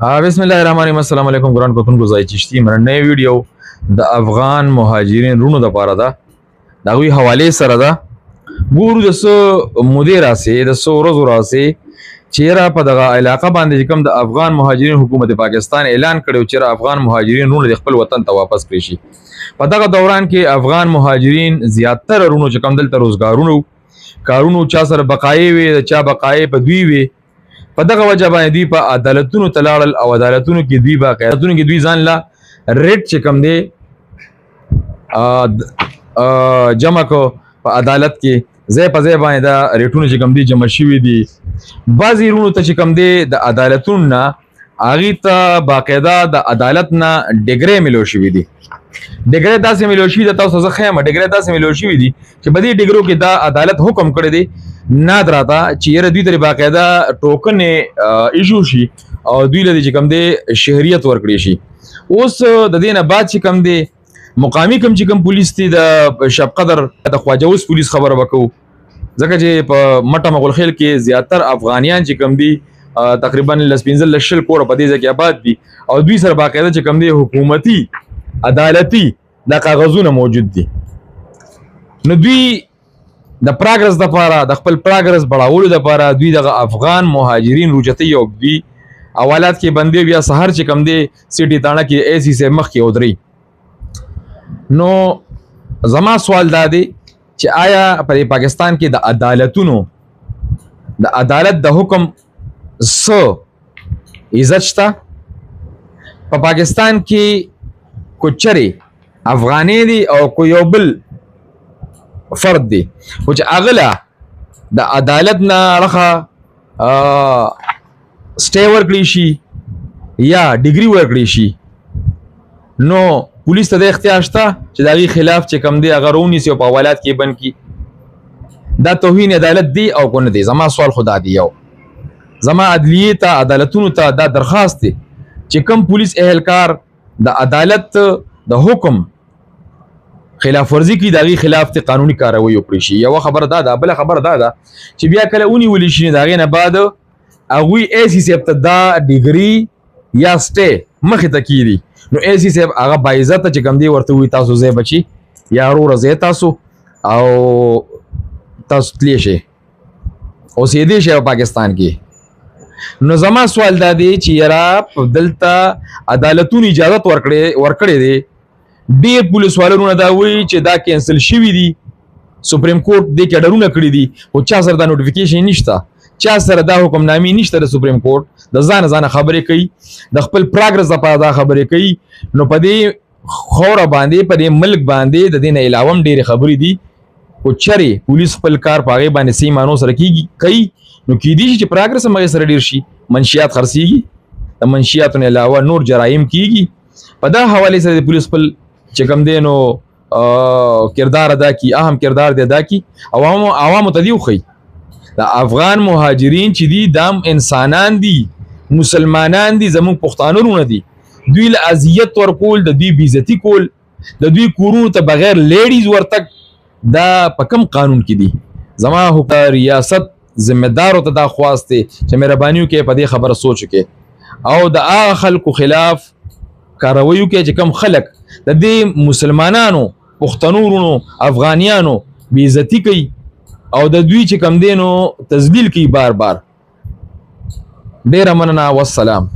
بسم الله الرحمن الرحیم. السلام علیکم ګران کتونکو. ځای چشتي مرنه ویډیو د افغان مهاجرین رونو د پاره ده دا وی حواله سره ده ګورو د سو مدیر اسه د سو ورځو راسه چیرې په دغه علاقه باندې کوم د افغان مهاجرین حکومت پاکستان اعلان کړو چې افغان مهاجرین رونو د خپل وطن ته واپس کړي شي. په دغه دوران کې افغان مهاجرین زیاتره رونو چې کوم دلته روزګارونو کارونو چا سره بقایي وي چا بقایي په دوی وي په دغه وجه باندې دوی په عدالتونو تلاړل او عدالتونو کې دوی باقاعدتونو کې دوی ځان لا ریټ چې کم دی جمع کو په عدالت کې ځای په ځای باندې دا ریټونه چې کم دی جمع شوي دي. بعضې رونو ته چې کم دی د عدالتونو نه هغې ته باقاعده د عدالت نه ډګرۍ ملو شوي دي. ډګرۍ داسې ملو شوي ده تاسو زه ښیم ډګرۍ داسې ملو شوي دي چې په دې ډګرو کې دا عدالت حکم کړی دی ناد راته چې یره دوی ته باقاعده ټوکن ایشو شي او دوی له چې کم دی شهریت ورکړي شي. اوس د دې نه بعد چې کم دی مقامی کم چې کم پولیس دی د شب قدر د خواجه اوس پولیس خبره وکړو ځکه چې په مټه مغل خیل کې زیاتر افغانیان چې کم دي تقریبا لس 15 شل کور په دې ځای کې آباد دي او دوی سره باقاعده چې کم دی حکومتي عدالتي د کاغذونه موجود دي. نو دوی د پراګرس د لپاره د خپل پراګرس بڑاولو د لپاره دوی د افغان مهاجرین روجتي او دوی اولات کې بندي بیا سحر چې کم دی سیټي تاڼه کې ایسی سه مخ کې ودري. نو زما سوال دا دی چې آیا په پاکستان کې د عدالتونو د عدالت د حکم سو عزت شته؟ په پاکستان کې کوچري افغاني دي او کو یو بل فرد دی خو چې اغله د عدالت نه اړخه سټې ورکړي شي یا ډیګري ورکړي شي نو پولیس ته د اختیار شته چې د هغې خلاف چې کم دی هغه رونیسي او په حوالات کې بند کړي. دا توهین عدالت دی او که نه دی؟ زما سوال خدا دی یو زما عدلیې ته عدالتونو ته دا درخواست دی چې کم پولیس اهلکار د عدالت د حکم خلاف ورزي کی داغي خلاف ته قانوني کاروي وکړي شي. یو خبر دا ده بل خبر دا ده چې بیا کله ونی ولې شي داغه نه بعد اغوي ایسی سیب ته دا ډیګري یا سټې مخه ته کیږي نو ایسی سیب هغه بایزت چې کم دی ورته وي تاسو زې بچي یا ورور زې تاسو او تاسو تلی شي او سیدې شي پاکستان کې. نو زما سوال دا دی چې یرا دلته عدالتونو اجازه ورکړي دي ډیر پولیس والو دا وایي چې دا کینسل شوي دي سپریم کورټ دې کې ډرونه کړي دي او چا سره دا نوټیفیکیشن نشته چا سره دا حکمنامې نشته د سپریم کورټ د ځان خبرې کوي د خپل پراګرس لپاره دا خبرې کوي. نو په دې خوره باندې په دې ملک باندې د دې نه علاوه ډېرې خبرې دي او چرې پولیس خپل کار په هغې باندې صحیح معنو سره کوي نو کیدای شي چې پراګرس هم هغې سره ډېر شي منشیات خرڅېږي د منشیاتو نه علاوه نور جرایم کیږي. په دا حوالې سره د پولیس خپل چې کم دی نو کردار ادا کی اهم کردار دی ادا کی عوامو ته دی وخی د افغان مهاجرین چې دي دام انسانان دي مسلمانان دي زموږ پښتانه رونه دي دوی له اذیت ورکول د دوی بیزتی کول د دوی کورونو ته بغیر لیډیز ورتک دا په کوم قانون کې دي؟ زما حکومت ریاست ذمہ دارو ته دا خواست دی چې مهرباني وکړي په دې خبره سوچ وکړي او د هغه خلکو خلاف کاروي وکړي چې کم خلک د دې مسلمانانو پښتنو رونو افغانیانو بې عزتي کوي او د دوی چې کم دی نو تذلیل کوي بار بار. ډېره مننه والسلام.